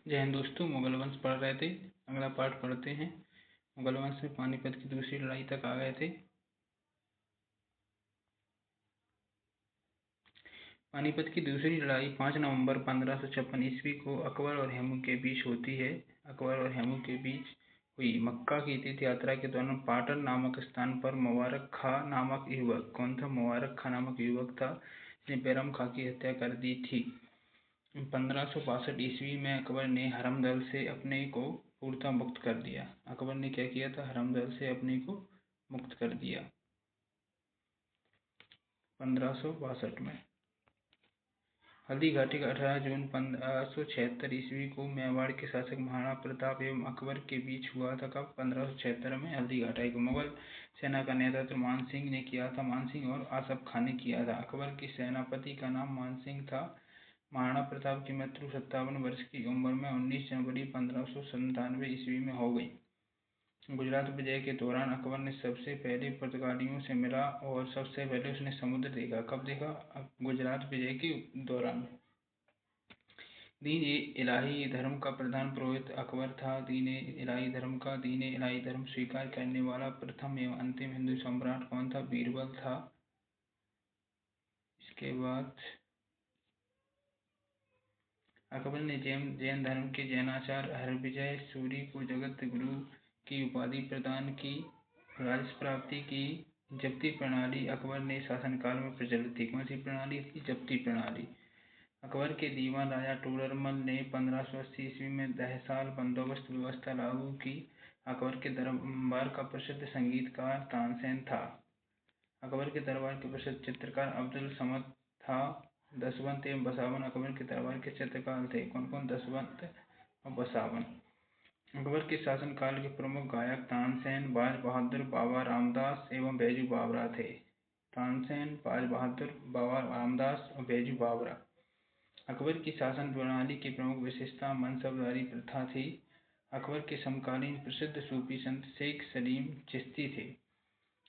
जय हिंद दोस्तों, मुगल वंश पढ़ रहे थे। अगला पाठ पढ़ते हैं। मुगल वंश में पानीपत की दूसरी लड़ाई तक आ गए थे। पानीपत की दूसरी लड़ाई 5 नवंबर 1556 ईस्वी को अकबर और हेमू के बीच होती है। अकबर और हेमू के बीच हुई। मक्का की तीर्थ यात्रा के दौरान पाटन नामक स्थान पर मुबारक खां नामक युवक, कौन था? मुबारक खां नामक युवक था, जिसने बैरम खां की हत्या कर दी थी। 1562 ईस्वी में अकबर ने हरमदल से अपने को पूर्णतः मुक्त कर दिया। अकबर ने क्या किया था? हरमदल से अपने को मुक्त कर दिया 1562 में। हल्दी घाटी का 18 जून 1576 ईस्वी को मेवाड़ के शासक महाराणा प्रताप एवं अकबर के बीच हुआ था। कब? 1576 में हल्दी घाटी को। मुगल सेना का नेतृत्व मानसिंह ने किया था। मानसिंह और आसफ खान ने किया था। अकबर के सेनापति का नाम मानसिंह था। महाराणा प्रताप की मृत्यु 57 वर्ष की उम्र में 19 जनवरी 1597 ईस्वी में हो गई। गुजरात विजय के दौरान अकबर ने सबसे पहले पुर्तगालियों से मिला और सबसे पहले उसने समुद्र देखा। कब देखा? गुजरात विजय के दौरान। दीन इलाही धर्म का प्रधान पुरोहित अकबर था। दीन इलाही धर्म स्वीकार करने वाला प्रथम एवं अंतिम हिंदू सम्राट कौन था? बीरबल था। इसके बाद अकबर ने जैन धर्म के जैनाचार्य हरविजय सूरी को जगत गुरु की उपाधि प्रदान की। राजस्व प्राप्ति की जब्ती प्रणाली अकबर ने शासनकाल में प्रचलित थी। कौन सी प्रणाली थी? जब्ती प्रणाली। अकबर के दीवान राजा टोडरमल ने 1580 ईस्वी में 10 साल बंदोबस्त व्यवस्था लागू की। अकबर के दरबार का प्रसिद्ध संगीतकार तानसेन था। अकबर के दरबार के प्रसिद्ध चित्रकार अब्दुल समद था। दसवंत एवं बसावन अकबर के दरबार के चित्रकार थे। कौन कौन? दसवंत और बसावन। अकबर के शासनकाल के प्रमुख गायक तानसेन, बाज बहादुर, बाबा रामदास एवं बैजू बावरा थे। तानसेन, बाज बहादुर, बाबा रामदास और बैजू बावरा। अकबर की शासन प्रणाली की प्रमुख विशेषता मनसबदारी प्रथा थी। अकबर के समकालीन प्रसिद्ध सूफी संत शेख सलीम चिश्ती थे।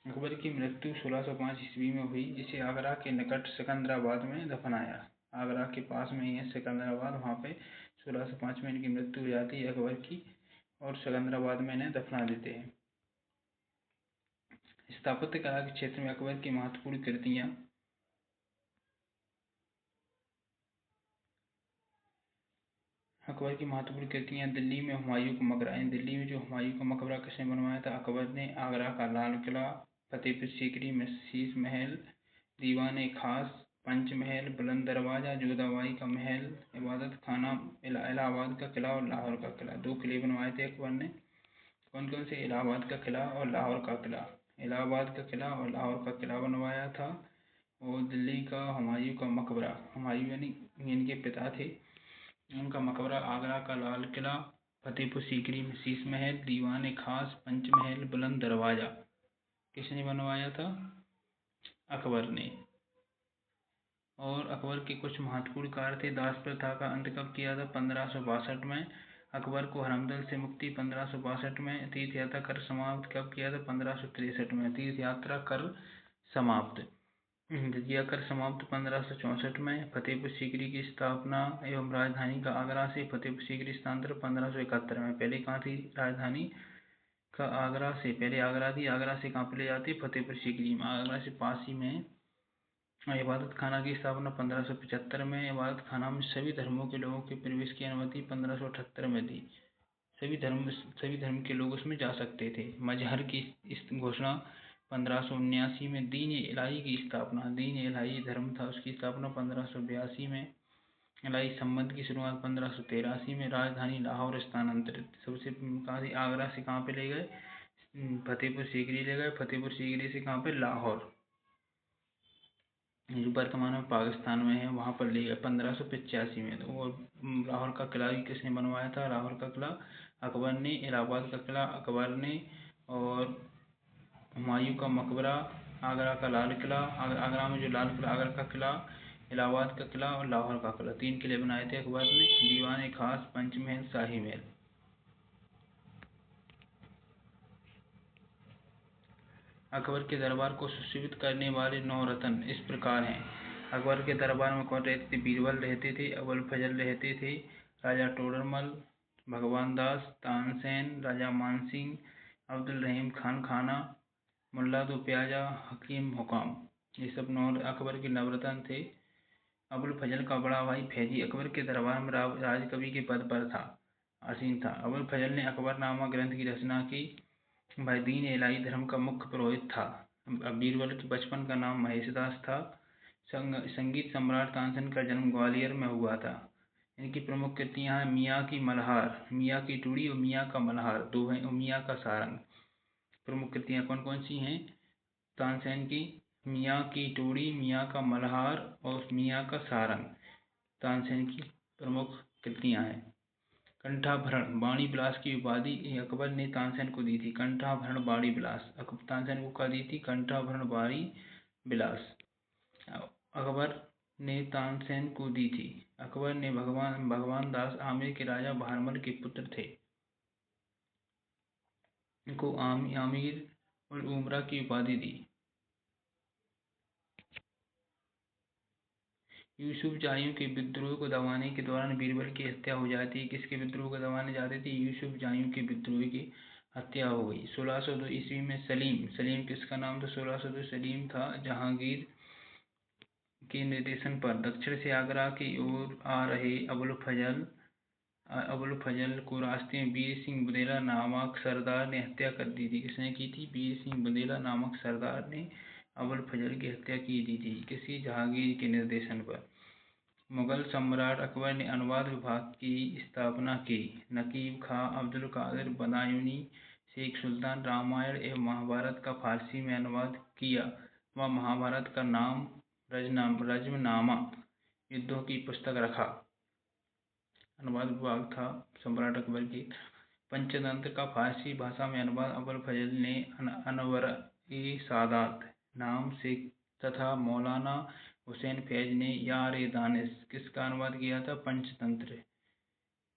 अकबर की मृत्यु 1605 ईस्वी में हुई, जिसे आगरा के निकट सिकंदराबाद में दफनाया। आगरा के पास में ही है सिकंदराबाद, वहाँ पे 1605 में इनकी मृत्यु हो जाती है अकबर की, और सिकंदराबाद में इन्हें दफना देते हैं। स्थापत्य कला के क्षेत्र में अकबर की महत्वपूर्ण कृतियाँ दिल्ली में हुमायूं का मकबरा। दिल्ली में जो हुमायूं का मकबरा किसने बनवाया था? अकबर ने। आगरा का लाल किला, फतेहपुर सीकरी में शीश महल, दीवान खास, पंचमहल, बुलंद दरवाजा, जोधाबाई का महल, इबादत खाना, इलाहाबाद का किला और लाहौर का किला। 2 किले बनवाए थे अकबर ने। कौन कौन से? इलाहाबाद का किला और लाहौर का किला। इलाहाबाद का किला और लाहौर का किला बनवाया था। और दिल्ली का हुमायूं का मकबरा, हुमायूं यानी इनके पिता थे, उनका मकबरा आगरा का लाल किला, फतेहपुर सीकरी में शीश महल, दीवान खास, पंचमहल, बुलंद दरवाजा किसने बनवाया था? अकबर ने। और अकबर के कुछ महत्वपूर्ण कार्य थे। दास प्रथा का अंत कब किया था? 1562 में। अकबर को हरमदल से मुक्ति 1562 में। तीर्थ यात्रा कर समाप्त कब किया था? 1563 में। तीर्थ यात्रा कर समाप्त। जजिया कर समाप्त 1564 में। फतेहपुर सीकरी की स्थापना एवं राजधानी का आगरा से फतेहपुर सीकरी स्थानांतरण 1571 में। पहले कहाँ थी राजधानी का? आगरा से। पहले आगरा थी, आगरा से कहाँ पे ले जाती? फतेहपुर सीकरी में। आगरा से पास ही में। इबादत खाना की स्थापना 1575 में। इबादत खाना में सभी धर्मों के लोगों के प्रवेश की अनुमति 1578 में दी। सभी धर्म के लोग उसमें जा सकते थे। मजहर की इस घोषणा 1579 में। दीन इलाही की स्थापना, दीन इलाही धर्म था, उसकी स्थापना 1582 में। इलाही संबंध की शुरुआत 1583 में। राजधानी लाहौर स्थानांतरित। सबसे कहाँ से? आगरा से कहाँ पे ले गए? फतेहपुर सीकरी ले गए। फतेहपुर सीकरी से कहाँ पे? लाहौर, जो वर्तमान में पाकिस्तान में है, वहाँ पर ले गए 1585 में। और लाहौर का किला भी किसने बनवाया था? लाहौर का किला अकबर ने। इलाहाबाद का किला अकबर ने। और हुमायूं का मकबरा, आगरा का लाल किला, आगरा में जो लाल किला, आगरा का किला, इलाहाबाद का किला और लाहौर का किला, 3 किले बनाए थे अकबर ने। दीवान खास, पंचमहल, शाही महल। अकबर के दरबार को सुशोभित करने वाले 9 रत्न इस प्रकार हैं। अकबर के दरबार में कौन रहते थे? बीरबल रहते थे, अबुल फजल रहते थे, राजा टोडरमल, भगवान दास, तानसेन, राजा मानसिंह, अब्दुल रहीम खान खाना, मुल्ला दो प्याजा, हकीम हुकाम, ये सब अकबर के नवरत्न थे। अबुल फजल का बड़ा भाई फैजी अकबर के दरबार में राजकवि के पद पर था, आसीन था। अबुल फजल ने अकबरनामा ग्रंथ की रचना की। भाई दीन इलाही धर्म का मुख्य पुरोहित था। बीरबल के बचपन का नाम महेशदास था। संगीत सम्राट तानसेन का जन्म ग्वालियर में हुआ था। इनकी प्रमुख कृतियां हैं मियाँ की मल्हार, मियाँ की टूड़ी और मियाँ का मल्हार, दो हैं, और मियाँ का सारंग। प्रमुख कृतियां कौन कौन सी हैं तानसेन की? मियाँ की टूड़ी, मियाँ का मल्हार और मियाँ का सारंग तानसेन की प्रमुख कृतियां हैं। कंठाभरण बाणी विलास की उपाधि अकबर ने तानसेन को दी थी। कंठाभरण बाणी विलास तानसेन को कहा दी थी, कंठाभरण बाणी विलास अकबर ने तानसेन को दी थी। अकबर ने भगवान दास आमेर के राजा भारमल के पुत्र थे, इनको आमिर उल उमरा की उपाधि दी। यूसुफजाइयों के विद्रोह को दबाने के दौरान बीरबल की हत्या हो जाती है। किसके विद्रोह को दबाने जाते थे? यूसुफजाइयों के विद्रोह की हत्या हो गई। 1602 ईस्वी में सलीम किसका नाम था? 1602 सलीम था जहांगीर के निर्देशन पर दक्षिण से आगरा की ओर आ रहे अबुल फजल को रास्ते में वीर सिंह बुंदेला नामक सरदार ने हत्या कर दी थी। किसने की थी? वीर सिंह बुंदेला नामक सरदार ने अबुल फजल की हत्या की दी थी। किसी? जहांगीर के निर्देशन पर। मुगल सम्राट अकबर ने अनुवाद विभाग की स्थापना की। नकीब खां, अब्दुल कादिर बदायूनी, शेख सुल्तान रामायण एवं महाभारत का फारसी में अनुवाद किया व महाभारत का नाम रजमनामा युद्धों की पुस्तक रखा। अनुवाद विभाग था सम्राट अकबर की। पंचतंत्र का फारसी भाषा में अनुवाद अबुल फजल ने अनवर-ए-सादात नाम से तथा मौलाना हुसैन फैज ने यार-ए-दानिश किसका अनुवाद किया था?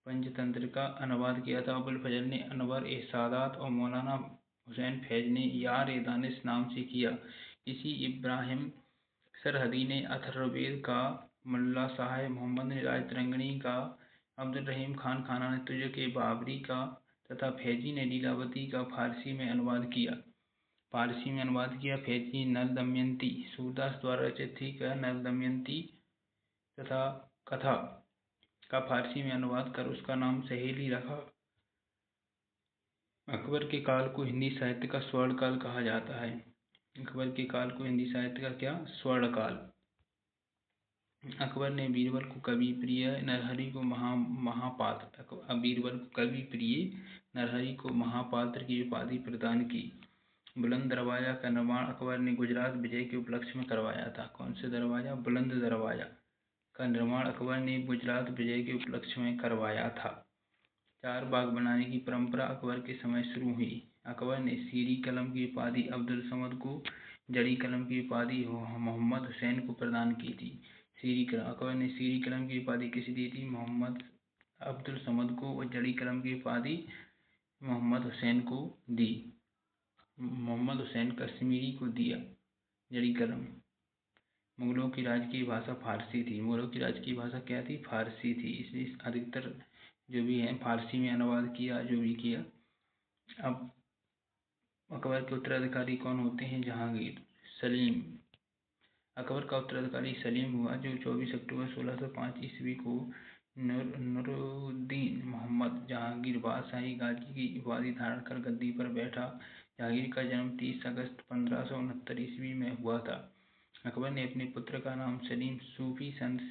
पंचतंत्र का अनुवाद किया था अबुल फजल ने अनवर-ए-सादात और मौलाना हुसैन फैज ने यार-ए-दानिश नाम से किया। इसी इब्राहिम सरहदी ने अथर्ववेद का, मुल्ला साहेब मोहम्मद ने राजतरंगिणी का, अब्दुल रहीम खान खाना ने तुज़-ए बाबरी का तथा फैजी ने लीलावती का फारसी में अनुवाद किया। फैजी नल दमयंती सूरदास द्वारा रचित थी। नल दमयंती तथा कथा का फारसी में अनुवाद कर उसका नाम सहेली रखा। अकबर के काल को हिंदी साहित्य का स्वर्ण काल कहा जाता है। अकबर के काल को हिंदी साहित्य का क्या? स्वर्ण काल। अकबर ने बीरबल को कवि प्रिय, नरहरि को महापात्र की उपाधि प्रदान की। बुलंद दरवाजा का निर्माण अकबर ने गुजरात विजय के उपलक्ष्य में करवाया था। कौन से दरवाजा? बुलंद दरवाजा का निर्माण अकबर ने गुजरात विजय के उपलक्ष्य में करवाया था। चार बाग बनाने की परंपरा अकबर के समय शुरू हुई। अकबर ने सीरी कलम की उपाधि अब्दुल समद को, जड़ी कलम की उपाधि मोहम्मद हुसैन को प्रदान की थी। अकबर ने सीरी कलम की उपाधि किसे दी थी? अब्दुल समद को, और जड़ी कलम की उपाधि मोहम्मद हुसैन को दी। मोहम्मद हुसैन कश्मीरी को दिया जड़ी कलम। मुगलों की राजकीय भाषा फारसी थी। मुगलों की राजकीय भाषा क्या थी? फारसी थी। इसलिए अधिकतर जो भी है फारसी में अनुवाद किया, जो भी किया। अब अकबर के उत्तराधिकारी कौन होते हैं? जहांगीर। सलीम। अकबर का उत्तराधिकारी सलीम हुआ, जो 24 अक्टूबर 1605 ईस्वी को नूरुद्दीन मोहम्मद जहांगीर बादशाही गाजी की उपाधि धारण कर गद्दी पर बैठा। जहांगीर का जन्म 30 अगस्त 1569 ईस्वी में हुआ था। अकबर ने अपने पुत्र का नाम सलीम सूफी संत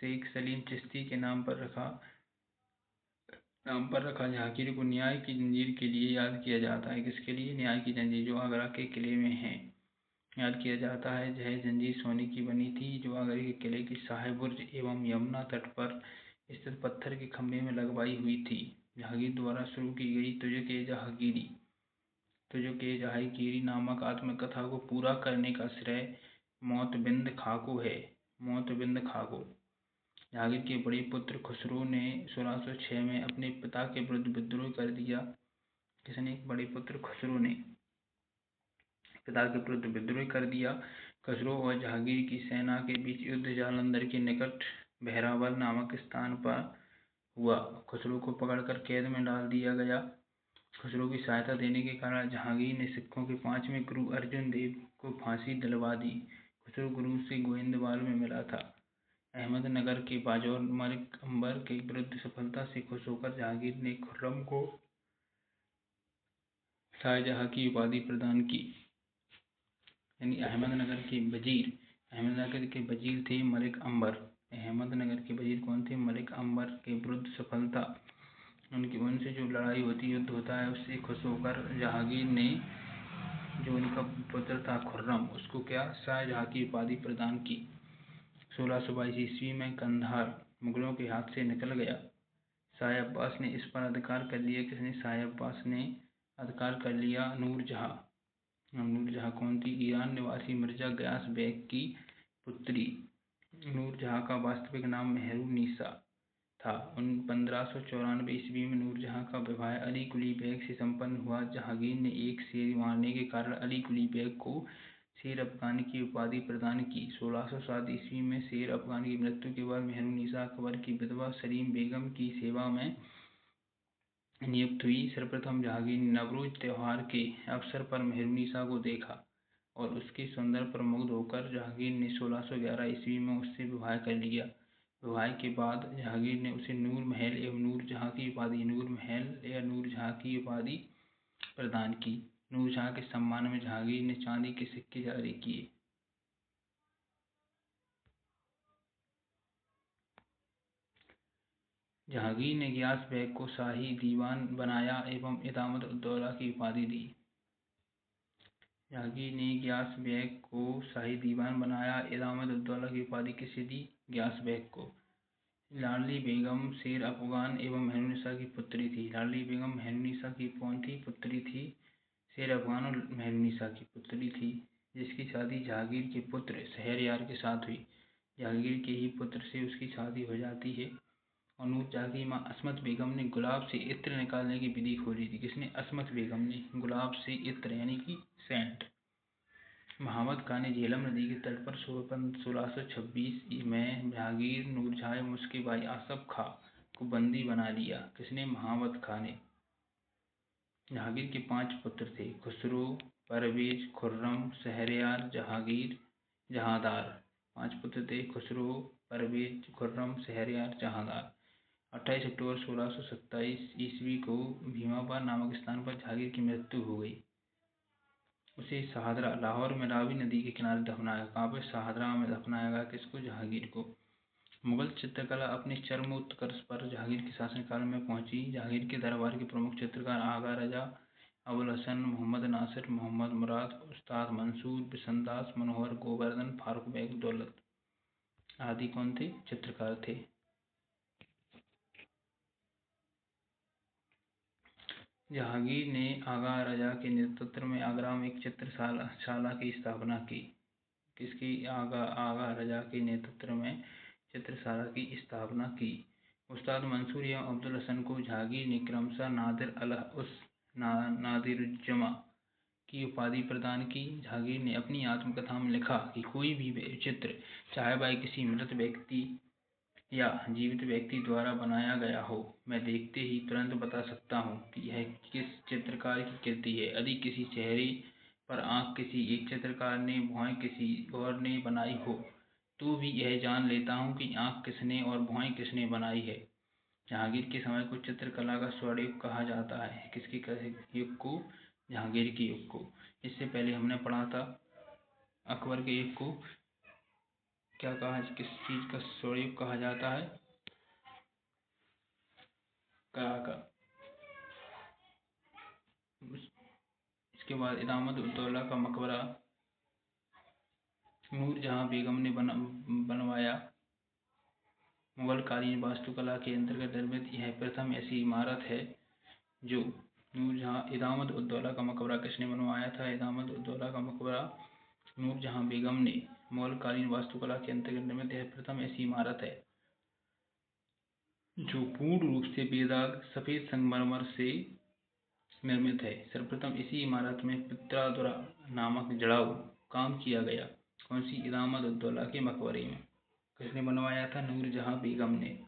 शेख सलीम चिश्ती के नाम पर रखा। जहांगीर को न्याय की जंजीर के लिए याद किया जाता है। किसके लिए? न्याय की जंजीर, जो आगरा के किले में है, याद किया जाता है। यह जंजीर सोने की बनी थी, जो आगरा के किले की शाही बुर्ज एवं यमुना तट पर स्थित पत्थर के खंभे में लगवाई हुई थी। जहांगीर द्वारा शुरू की गई तुझ के जहांगीरी नामक आत्मकथा को पूरा करने का श्रेय मोतबिंद खां को है। जहांगीर के बड़े पुत्र खुसरो ने 1606 में अपने पिता के विरुद्ध विद्रोह कर दिया। किसने? बड़े पुत्र खुसरो ने पिता के विरुद्ध विद्रोह कर दिया। खुसरो और जहांगीर की सेना के बीच युद्ध जालंधर के निकट बहरावल नामक स्थान पर हुआ। खुसरो को पकड़कर कैद में डाल दिया गया। खुसरो की सहायता देने के कारण जहांगीर ने सिखों के 5वें गुरु अर्जुन देव को फांसी दिलवा दी। खुसरो गुरु से गोविंदवाल में मिला था। अहमदनगर के बाजौर मलिक अंबर के विरुद्ध सफलता से खुश होकर जहांगीर ने खुर्रम को शाहजहां की उपाधि प्रदान की। यानी अहमदनगर के वजीर थे मलिक अंबर। अहमदनगर के वजीर कौन थे? मलिक अंबर के विरुद्ध सफलता, उनसे जो लड़ाई होती, युद्ध होता है, उससे खुश होकर जहांगीर ने जो उनका पुत्र था खुर्रम, उसको क्या? शाहजहां की उपाधि प्रदान की। 1622 ईस्वी में कंधार मुगलों के हाथ से निकल गया। शाह अब्बास ने इस पर अधिकार कर लिया। किसने? शाह अब्बास ने अधिकार कर लिया। नूरजहां कौन थी? ईरान निवासी मिर्जा गयास बेग की पुत्री। नूरजहां का वास्तविक नाम मेहरुन्निसा था। 1594 ईस्वी में नूरजहां का विवाह अली कुली बेग से संपन्न हुआ। जहांगीर ने एक शेर मारने के कारण अली कुली बेग को शेर अफगान की उपाधि प्रदान की। 1607 ईस्वी में शेर अफगान की मृत्यु के बाद मेहरुन्निसा अकबर की विधवा सलीम बेगम की सेवा में नियुक्त हुई। सर्वप्रथम जहांगीर ने नवरोज त्योहार के अवसर पर मेहरुन्निसा को देखा और उसके सौंदर्य पर मुग्ध होकर जहांगीर ने 1611 ईस्वी में उससे विवाह कर लिया। विवाह के बाद जहांगीर ने उसे नूर महल एवं नूरजहां की उपाधि प्रदान की। नूरजहां के सम्मान में जहांगीर ने चांदी के सिक्के जारी किए। जहांगीर ने गियास बेग को शाही दीवान बनाया एवं इदामत उद्दौला की उपाधि दी। जहांगीर ने गियास बेग को शाही दीवान बनाया, इदामत उद्दौला की उपाधि किसे दी? गियास बेग को। लाडली बेगम शेर अफगान एवं मेहरुन्निसा की पुत्री थी। लाडली बेगम मेहरुन्निसा की कौन थी? पुत्री थी। शेर अफगान और मेहरुन्निसा की पुत्री थी, जिसकी शादी जहांगीर के पुत्र शहरयार के साथ हुई। जहांगीर के ही पुत्र से उसकी शादी हो जाती है। और नूरजहां की मां असमत बेगम ने गुलाब से इत्र निकालने की विधि खोजी थी। किसने? असमत बेगम ने गुलाब से इत्र यानी कि सेंट। महामद खान ने झेलम नदी के तट पर 1626 में जहांगीर, नूरजहां एवं उसके भाई आसफ खां को बंदी बना लिया। किसने? महामद खान ने। जहांगीर के 5 पुत्र थे: खुसरो, परवेज, खुर्रम, शहरयार, जहांगीर, जहांदार। 5 पुत्र थे: खुसरो, परवेज, खुर्रम, शहरयार, जहांदार। 28 अक्टूबर 1627 ईस्वी को भीमाबाद नामक स्थान पर जहांगीर की मृत्यु हो गई। उसे शाहदरा, लाहौर में रावी नदी के किनारे दफनाया। कहाँ पे? शाहदरा में दफनाया गया। किसको? जहांगीर को। मुगल चित्रकला अपने चरमोत्कर्ष पर जहांगीर के शासनकाल में पहुंची। जहांगीर के दरबार के प्रमुख चित्रकार आगा रजा, अबुल हसन, मोहम्मद नासिर, मोहम्मद मुराद, उस्ताद मंसूर, बिशनदास, मनोहर गोवर्धन, फारूक बेग दौलत आदि कौन थे? चित्रकार थे। जहांगीर ने आगा रजा के नेतृत्व में आगरा में एक चित्रशाला की स्थापना की। किसकी? आगा रजा के नेतृत्व में चित्रशाला की स्थापना की। उस्ताद मंसूर एवं अब्दुल हसन को जहांगीर ने क्रमशः नादिरुज्जमा की उपाधि प्रदान की। जहांगीर ने अपनी आत्मकथा में लिखा कि कोई भी चित्र, चाहे वह किसी मृत व्यक्ति या जीवित व्यक्ति द्वारा बनाया गया हो, मैं देखते ही तुरंत बता सकता हूँ कि यह किस चित्रकार की कृति है। यदि किसी चेहरे पर आंख किसी एक चित्रकार ने, भौहें किसी और ने बनाई हो, तो भी यह जान लेता हूँ कि आंख किसने और भौहें किसने बनाई है। जहांगीर के समय को चित्रकला का स्वर्ण युग कहा जाता है। किसके युग को? जहांगीर के युग को। इससे पहले हमने पढ़ा था अकबर के युग को क्या कहा, किस चीज का स्वर्ण युग कहा जाता है? कला का। इसके बाद इदामत उद्दौला का मकबरा नूरजहां बेगम ने बनवाया। मुगल कालीन वास्तुकला के अंतर्गत निर्मित यह प्रथम ऐसी इमारत है जो नूरजहां। इदामत उद्दौला का मकबरा किसने बनवाया था? इदामत उद्दौला का मकबरा नूरजहां बेगम ने। मुगल कालीन वास्तुकला के अंतर्गत निर्मित यह प्रथम ऐसी इमारत है जो पूर्ण रूप से बेदाग सफेद संगमरमर से निर्मित है। सर्वप्रथम इसी इमारत में पित्रादुरा नामक जड़ाऊ काम किया गया। कौन सी? इदामत उद्दौला के मकबरे में। किसने बनवाया था? नूरजहां बेगम ने।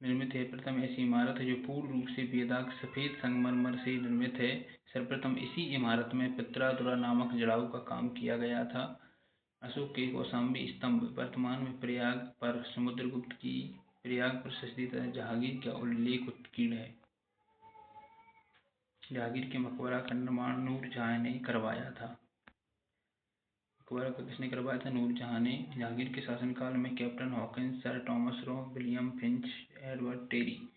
निर्मित है। प्रथम ऐसी इमारत है जो पूर्ण रूप से बेदाग सफेद संगमरमर से निर्मित है। सर्वप्रथम इसी इमारत में पित्रादुरा नामक जड़ाऊ का काम किया गया था। अशोक के कौशाम्बी स्तंभ वर्तमान में प्रयाग पर समुद्रगुप्त की प्रयाग प्रशस्ति तथा जहांगीर का उल्लेख उत्कीर्ण है। जहांगीर के मकबरा का निर्माण नूरजहां ने करवाया था। मकबरा का किसने करवाया था? नूरजहां ने। जहांगीर के शासनकाल में captain Hawkins, sir Thomas Roe, William Finch, Edward Terry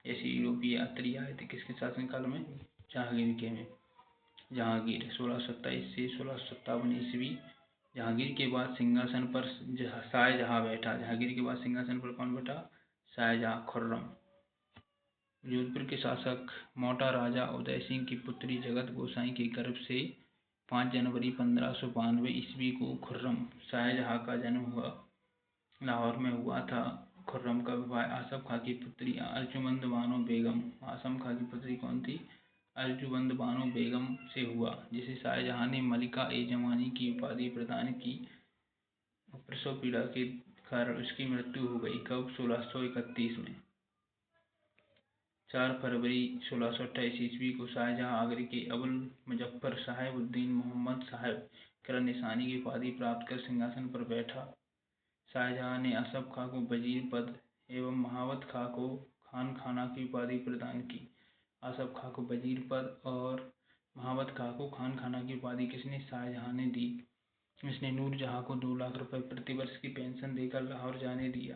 ऐसे यूरोपीय यात्री आए थे। किसके शासनकाल में? जहांगीर के में। जहांगीर 1627 से 1657 ईस्वी। जहांगीर के बाद सिंहासन पर शाहजहां बैठा। जहांगीर के बाद सिंहासन पर कौन बैठा? शाहजहां, खुर्रम। जोधपुर के शासक मोटा राजा उदय सिंह की पुत्री जगत गोसाई के गर्भ से 5 जनवरी 1592 ईस्वी को खुर्रम शाहजहां का जन्म हुआ। लाहौर में हुआ था। खुर्रम का विवाह आसफ खां की पुत्री अर्जुमंद बानो बेगम, आसम खां की पुत्री कौन थी? अर्जुमंद बानो बेगम से हुआ, जिसे शाहजहां ने मलिका-ए-जमानी की उपाधि प्रदान की। प्रसव पीड़ा के कारण उसकी मृत्यु हो गई। कब? 1631 में। 4 फरवरी 1628 ईस्वी को शाहजहां आगरे के अबुल मुजफ्फर साहेबुद्दीन मोहम्मद साहेब किरण निशानी की उपाधि प्राप्त कर सिंहासन पर बैठा। शाहजहां ने आसफ खां को वजीर पद एवं महावत खां को खान खाना की उपाधि प्रदान की। आसफ खां को वजीर पद और महावत खां को खान खाना की उपाधि किसने? शाहजहां ने दी। इसने नूरजहां को 2 लाख रुपए प्रति वर्ष की पेंशन देकर लाहौर जाने दिया।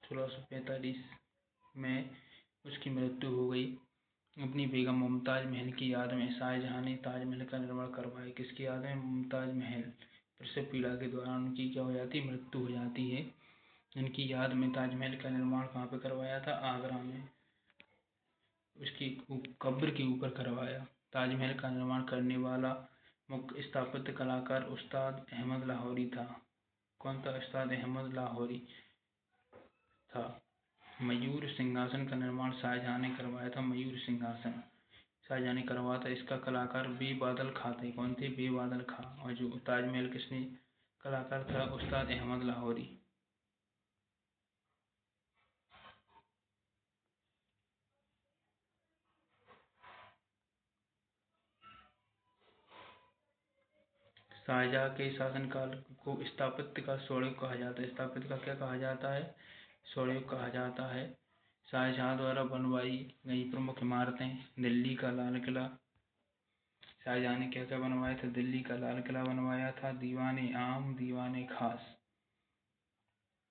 1645 में उसकी मृत्यु हो गई। अपनी बेगम मुमताज महल की याद में शाहजहां ने ताजमहल का निर्माण करवाया। किसकी याद में? मुमताज महल। प्रसव पीड़ा के दौरान उनकी क्या हो जाती है? मृत्यु हो जाती है। उनकी याद में ताजमहल का निर्माण कहाँ पे करवाया था? आगरा में। उसकी कब्र के ऊपर करवाया। ताजमहल का निर्माण करने वाला मुख्य स्थापत्य कलाकार उस्ताद अहमद लाहौरी था। कौन था? उस्ताद अहमद लाहौरी था। मयूर सिंहासन का निर्माण शाहजहां ने करवाया था। मयूर सिंहासन शाहजहां ने करवाया था। इसका कलाकार बेबादल खां थे। कौन थे? बेबादल खां। और जो ताजमहल किसने कलाकार था? उस्ताद अहमद लाहौरी। शाहजहां के शासनकाल को स्थापत्य का स्वर्णयुग कहा जाता है। स्थापत्य का क्या कहा जाता है? स्वर्णयुग कहा जाता है। शाहजहां द्वारा बनवाई गई प्रमुख इमारतें: दिल्ली का लाल किला। शाहजहां ने क्या क्या बनवाया था? दिल्ली का लाल किला बनवाया था। दीवाने आम, दीवाने खास।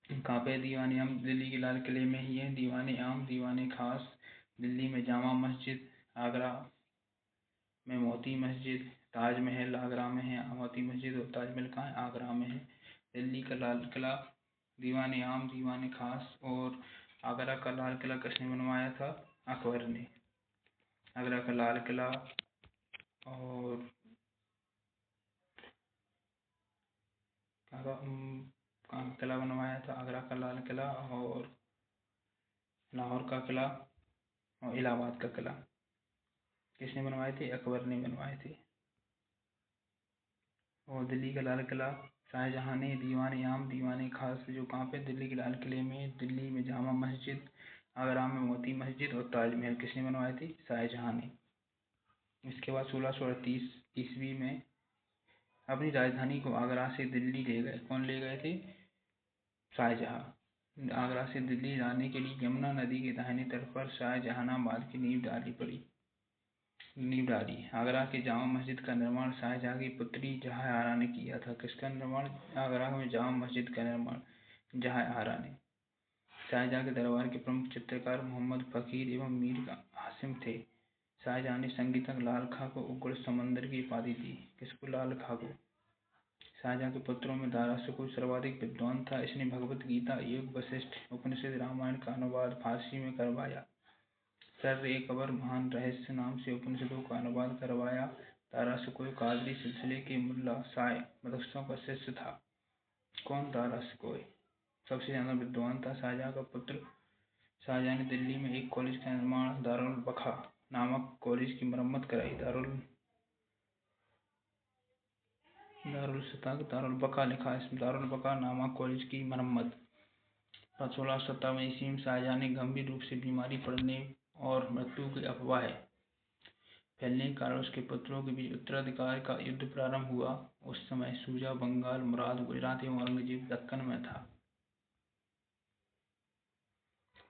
कहाँ पे? दीवाने आम दिल्ली के लाल किले में ही है। दीवाने आम, दीवाने खास दिल्ली में जामा मस्जिद, आगरा में मोती मस्जिद, ताजमहल आगरा में है। मोती मस्जिद और ताजमहल कहाँ है? आगरा में है। दिल्ली का लाल किला, दीवाने आम, दीवाने खास और आगरा का लाल किला किसने बनवाया था? अकबर ने। आगरा का लाल किला और कहाँ का किला बनवाया था? आगरा का लाल किला और लाहौर का किला और इलाहाबाद का किला किसने बनवाए थे? अकबर ने बनवाए थे। और दिल्ली का लाल किला शाहजहां ने। दीवाने आम, दीवाने खास जो कहाँ पे? दिल्ली के लाल किले में। दिल्ली में जामा मस्जिद, आगरा में मोती मस्जिद और ताजमहल किसने बनवाए थे? शाहजहां ने। इसके बाद 1638 ईस्वी में अपनी राजधानी को आगरा से दिल्ली ले गए। कौन ले गए थे? शाहजहां। आगरा से दिल्ली लाने के लिए यमुना नदी के दाहिने तट पर शाहजहानाबाद की नींव डाली। आगरा के जामा मस्जिद का निर्माण शाहजहां की पुत्री जहां आरा ने किया था। किसका निर्माण? आगरा में जामा मस्जिद का निर्माण जहां आरा ने। शाहजहां के दरबार के प्रमुख चित्रकार मोहम्मद फकीर एवं मीर हासिम थे। शाहजहां ने संगीतज्ञ लाल खां को उग्र समंदर की उपाधि दी। किसको? लाल खां को। शाहजहां के पुत्रों में दारा सुकोई सर्वाधिक विद्वान था। इसने भगवत गीता, योग वशिष्ठ, उपनिषद, रामायण का अनुवाद फारसी में करवाया। सर-ए-कबर महान रहस्य नाम से उपनिषदों का अनुवाद करवाया। दारा सुकोई कादरी सिलसिले के मुल्ला शाह बख्शों का शिष्य था। कौन? दारा सुकोई सबसे ज्यादा विद्वान था। शाहजहां का पुत्र। शाहजहां ने दिल्ली में एक कॉलेज का निर्माण, दारुल बखा नामक कॉलेज की मरम्मत कराई। दारुल बका लिखा है इसमें। दारुल बका नामक कॉलेज की मरम्मत। 1657 ईस्वी में शाहजहां ने गंभीर रूप से बीमारी पड़ने और मृत्यु की अफवाह फैलने के कारण उसके पुत्रों के बीच उत्तराधिकार का युद्ध प्रारंभ हुआ। उस समय शुजा बंगाल, मुराद गुजरात एवं औरंगजेब दक्कन में था।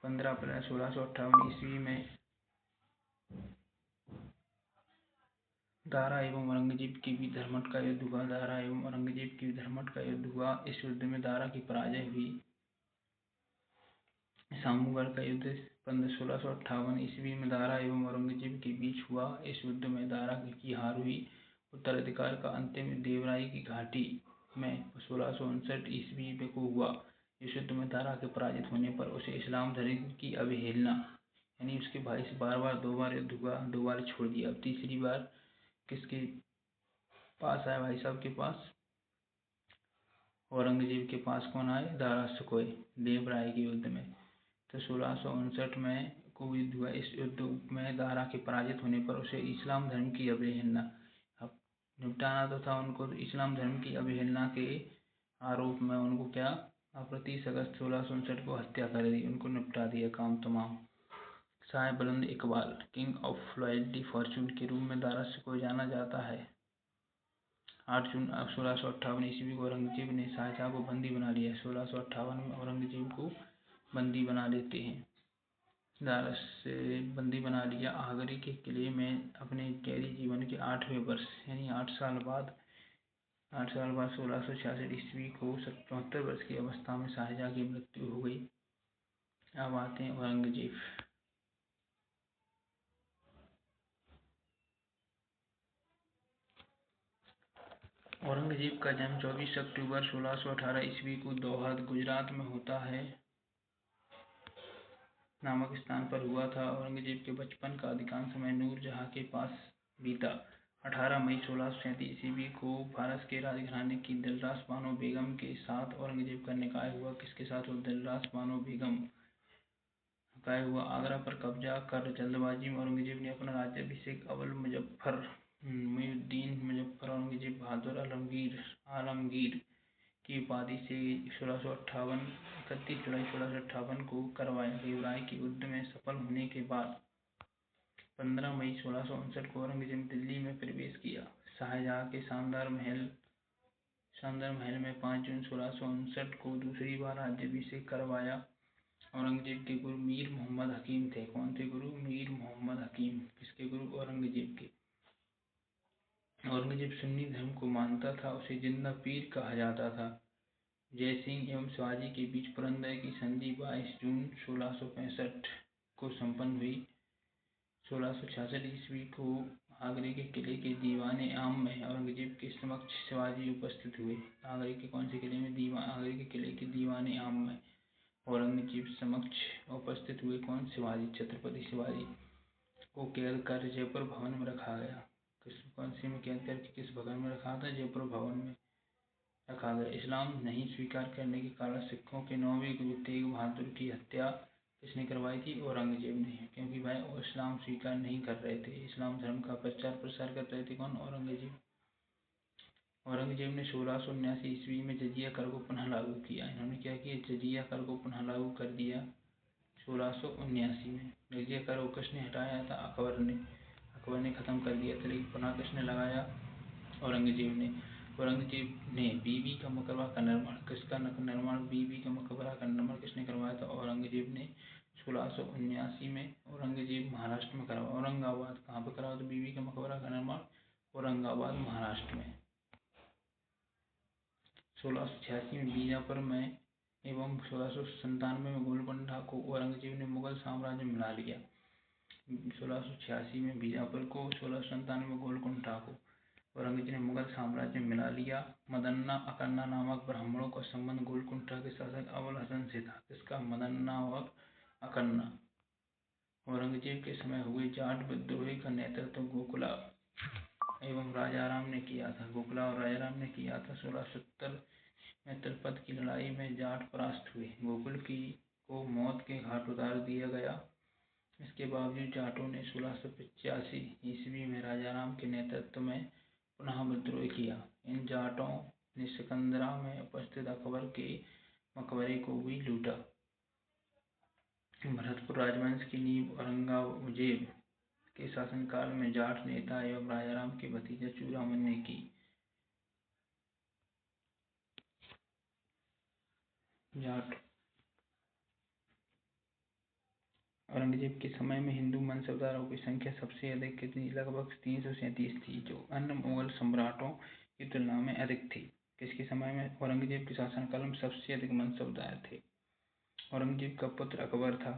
15 अप्रैल 1658 ईस्वी में दारा एवं औरंगजेब के बीच धर्मघट का युद्ध हुआ। दारा एवं औरंगजेब के बीच धर्मघट का युद्ध हुआ। इस युद्ध में दारा की पराजय हुई। सामूगढ़ का युद्ध 1658 ईस्वी में दारा एवं औरंगजेब के बीच हुआ। इस युद्ध में दारा की हार हुई। उत्तराधिकार का अंतिम देवराई की घाटी में 1659 ईस्वी को हुआ। इस युद्ध में दारा के पराजित होने पर उसे इस्लाम धर्म की अवहेलना, यानी उसके भाई से दो बार युद्ध हुआ, 2 बार छोड़ दिया। अब तीसरी बार किसके पास आया भाई साहब के पास? औरंगजेब के पास कौन आए? दारा शिकोह देवराय के युद्ध में। तो 1659 में को युद्ध हुआ। इस युद्ध में दारा के पराजित होने पर उसे इस्लाम धर्म की अवहेलना, अब निपटाना तो था उनको, इस्लाम धर्म की अवहेलना के आरोप में उनको क्या 29 अगस्त 1659 को हत्या कर दी। उनको निपटा दिया काम तमाम। शाह बुलंद Iqbal, king of loyalty Fortune के रूप में दारा शिकोह जाना जाता है। 8 जून 1658 ईस्वी को औरंगजेब ने शाहजहां को बंदी बना लिया। 1658 में औरंगजेब को बंदी बना लेते हैं। दारा से बंदी बना लिया। आगरे के किले में अपने कैदी जीवन के 8वें वर्ष यानी 8 साल बाद 1666 ईस्वी को 74 वर्ष की अवस्था में शाहजहां की मृत्यु हो गई। अब आते हैं औरंगजेब। औरंगजेब का जन्म 24 अक्टूबर 1618 ईस्वी को दोहद गुजरात में होता है नामक स्थान पर हुआ था। औरंगजेब के बचपन का अधिकांश समय नूरजहां के पास बीता। 18 मई 1637 ईस्वी को फारस के राजघराने की दिलरास बानो बेगम के साथ औरंगजेब का निकाह हुआ। किसके साथ? दिलरास बानो बेगम निकाह हुआ। आगरा पर कब्जा कर जल्दबाजी में औरंगजेब ने अपना राज्याभिषेक अव्वल मुइनुद्दीन मुजफ्फर औरंगजेब बहादुर आलमगीर की उपाधि से 31 जुलाई 1658 को करवाया। देवराय के युद्ध में सफल होने के बाद 15 मई 1659 को औरंगजेब ने दिल्ली में प्रवेश किया। शाहजहां के शानदार महल में 5 जून 1659 को दूसरी बार राज्याभिषेक करवाया। औरंगजेब के गुरु मीर मोहम्मद हकीम थे। कौन थे गुरु? मीर मोहम्मद हकीम। किसके गुरु? औरंगजेब के। औरंगजेब सुन्नी धर्म को मानता था। उसे जिंदा पीर कहा जाता था। जयसिंह एवं शिवाजी के बीच पुरंदर की संधि 22 जून 1665 को संपन्न हुई। 1666 ईस्वी को आगरे के किले के दीवाने आम में औरंगजेब के समक्ष शिवाजी उपस्थित हुए। आगरे के कौन से किले में? आगरे के किले के दीवाने आम में औरंगजेब समक्ष उपस्थित हुए। कौन? शिवाजी, छत्रपति शिवाजी को कैद कर जयपुर भवन में रखा गया। कौन सी में कैद करके किस भवन में रखा था? जयपुर भवन में रखा गया। इस्लाम नहीं स्वीकार करने के कारण सिखों के 9वें गुरु तेग बहादुर की हत्या किसने करवाई थी? औरंगजेब ने, क्योंकि वह इस्लाम स्वीकार नहीं कर रहे थे। इस्लाम धर्म का प्रचार प्रसार कर रहे थे। कौन? औरंगजेब। औरंगजेब ने 1679 ईस्वी में जजिया कर को पुनः लागू किया। इन्होंने क्या किया? जजिया कर को पुनः लागू कर दिया 1679 में। जजिया कर को किसने हटाया था? अकबर ने खत्म कर दिया था, लेकिन पुनः किसने लगाया? औरंगजेब ने। औरंगजेब ने बीबी का मकबरा का निर्माण, किसका निर्माण? बीबी का मकबरा का निर्माण किसने करवाया था? औरंगजेब ने। 1679 में औरंगजेब महाराष्ट्र में करवाया। औरंगाबाद कहाँ पे करवाया था बीबी का मकबरा का निर्माण? औरंगाबाद महाराष्ट्र में। 1686 में बीजापुर में एवं 1697 में गोलकुंडा को औरंगजेब ने मुगल साम्राज्य में मिला लिया। 1686 में बीजापुर को, 1697 में गोलकुंडा को औरंगजेब ने मुगल साम्राज्य में मिला लिया। मदन्ना अकन्ना नामक ब्राह्मणों का संबंध गोलकुंडा के शासक अबुल हसन से था। किसका? मदन्ना और अकन्ना। औरंगजेब के समय हुए जाट विद्रोह का नेतृत्व गोखला एवं राजाराम ने किया था। गोखला और राजाराम ने किया था। 1670 में तिलपत की लड़ाई में जाट परास्त हुए। गोकुल को मौत के घाट उतार दिया गया। इसके बावजूद जाटों ने 1685 ईस्वी में राजाराम के नेतृत्व में पुनः विद्रोह किया। इन जाटों ने सिकंदरा में उपस्थित अकबर के मकबरे को भी लूटा। जोधपुर राजवंश की नींव औरंगजेब के शासनकाल में जाट नेता एवं राजाराम के भतीजे चूड़ामल ने की। जाट औरंगजेब के समय में हिंदू वंशधारों की संख्या सबसे अधिक कितनी? लगभग 337 थी, जो अन्य मुगल सम्राटों की तुलना में अधिक थी। किसके समय में? औरंगजेब के शासनकाल में सबसे अधिक वंशधार थे। औरंगजेब का पुत्र अकबर था।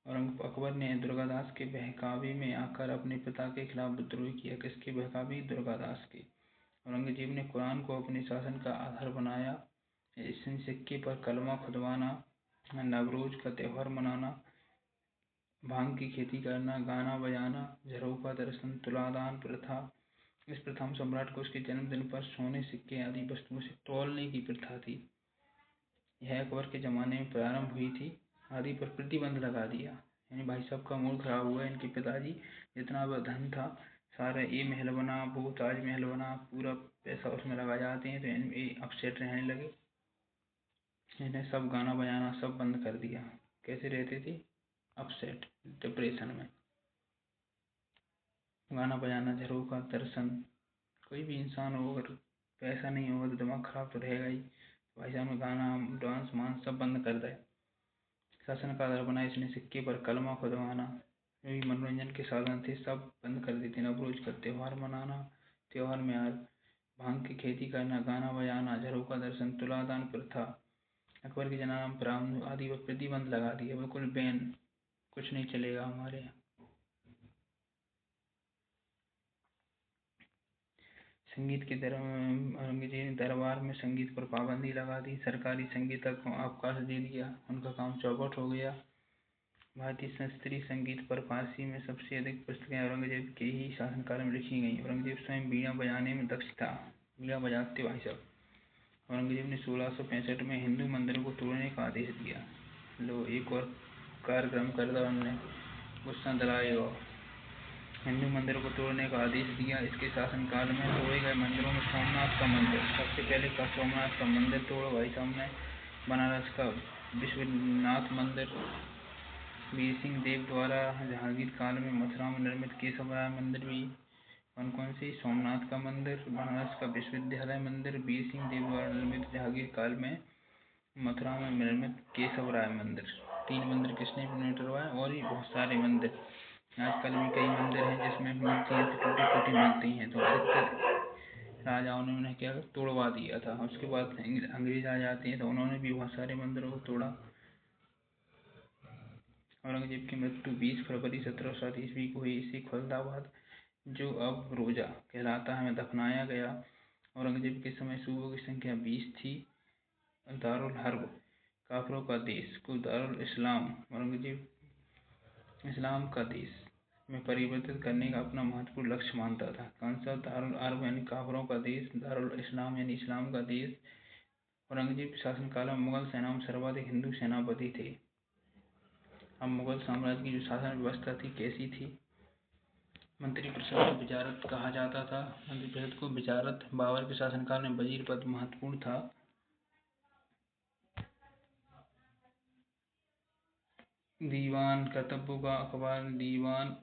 अकबर ने दुर्गादास के बहकावे में आकर अपने पिता के खिलाफ विद्रोह किया। किसके बहकावे? दुर्गादास के। औरंगजेब ने कुरान को अपने शासन का आधार बनाया। इससे सिक्के पर कलमा खुदवाना, नवरोज का त्योहार मनाना, भांग की खेती करना, गाना बजाना, झरोखा दर्शन, तुलादान प्रथा। इस प्रथा में सम्राट को उसके जन्मदिन पर सोने, सिक्के आदि वस्तुओं से तौलने की प्रथा थी। यह अकबर के ज़माने में प्रारंभ हुई थी। आदि पर प्रतिबंध लगा दिया। यानी भाई साहब का मूड खराब हुआ। इनके पिताजी जितना वह धन था सारा, ये महल बना, वो ताजमहल बना, पूरा पैसा उसमें लगा जाते हैं, तो इनमें अपसेट रहने लगे। इन्हें सब गाना बजाना सब बंद कर दिया। कैसे रहते थे? अपसेट, डिप्रेशन में। गाना बजाना, झरोखा दर्शन, कोई भी इंसान हो अगर पैसा नहीं होगा तो दिमाग खराब तो रहेगा ही। भाई साहब ने गाना डांस मांस सब बंद कर दिया। शासन का आधार बना इसने सिक्के पर कलमा खुदवाना, जो भी मनोरंजन के साधन थे सब बंद कर देते। नवरोज का त्योहार मनाना, त्योहार में भांग की खेती करना, गाना बजाना, झरोखा दर्शन, तुलादान प्रथा, अकबर के जन्म प्रारंभ आदि पर प्रतिबंध लगा दिया। बिल्कुल बैन, कुछ नहीं चलेगा हमारे यहाँ। संगीत के औरंगजेब ने दरबार में संगीत पर पाबंदी लगा दी। सरकारी संगीतक को अवकाश दे दिया। उनका काम चौपट हो गया। भारतीय शास्त्रीय संगीत पर फारसी में सबसे अधिक पुस्तकें औरंगजेब के ही शासनकाल में लिखी गईं। औरंगजेब स्वयं बीड़ा बजाने में दक्ष था। बीड़ा बजाते भाई साहब। औरंगजेब ने 1665 में हिंदू मंदिरों को तोड़ने का आदेश दिया। लो, एक और कार्यक्रम कर दिया उन्होंने, गुस्सा दिलाएगा। हिंदू मंदिरों को तोड़ने का आदेश दिया। इसके शासनकाल में तोड़े गए मंदिरों में सोमनाथ का मंदिर सबसे पहले का। सोमनाथ का मंदिर तोड़ा भाई साहब ने। बनारस का विश्वनाथ मंदिर वीर सिंह देव द्वारा जहांगीर काल में मथुरा में निर्मित केशव राय मंदिर भी। कौन से? सोमनाथ का मंदिर, बनारस का विश्वविद्यालय मंदिर, वीर सिंह देव द्वारा निर्मित जहांगीर काल में मथुरा में निर्मित केशव राय मंदिर। 3 मंदिर किसने बनवाए? और भी बहुत सारे मंदिर। आजकल भी कई मंदिर हैं जिसमें मूर्तियाँ टूटी फूटी मिलती हैं, तो अधिकतर राजाओं ने उन्हें क्या तोड़वा दिया था। उसके बाद अंग्रेज आ जाते हैं तो उन्होंने भी बहुत सारे मंदिरों को तोड़ा। औरंगजेब की मृत्यु 20 फरवरी 1707 ईस्वी को हुई। इसे खुलदाबाद, जो अब रोजा कहलाता है, में दफनाया गया। औरंगजेब के समय सूबों की संख्या 20 थी। दारुल हर्ब, काफिरों का देश, को दारुल इस्लाम, औरंगजेब इस्लाम का देश में परिवर्तित करने का अपना महत्वपूर्ण लक्ष्य मानता था। कौन सा? दारुल अरब यानी काफिरों का देश, दारुल इस्लाम यानी इस्लाम का देश। औरंगजेब के शासनकाल में मुगल सेना में सर्वाधिक हिंदू सेनापति थे। अब मुगल साम्राज्य की जो शासन व्यवस्था थी कैसी थी? मंत्रिपरिषद को विचारत कहा जाता था। मंत्रिपरिषद को विचारत। बाबर के शासनकाल में वजीर पद महत्वपूर्ण था। दीवान कर्तव्यों का अखबार दीवान